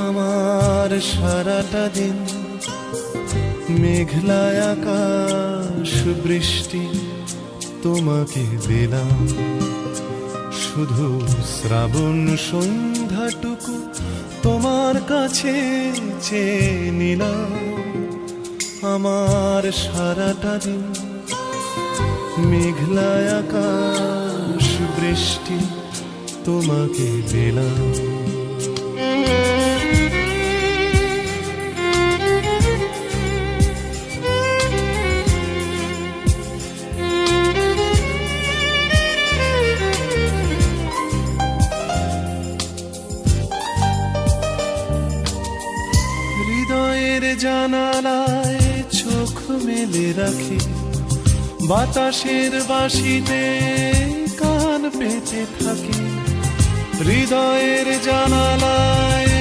আমার সারাটা দিন মেঘলা আকাশ বৃষ্টি তোমাকে দিলাম, শুধু শ্রাবণ সন্ধ্যাটুকু তোমার কাছে চেয়ে নিলাম। আমার সারাটা দিন মেঘলা আকাশ বৃষ্টি তোমাকে দিলাম। হৃদয়ের জানালায় চোখ মেলে রাখি, বাতাসের বাঁশিতে কান পেতে থাকি। হৃদয়ের জানালায়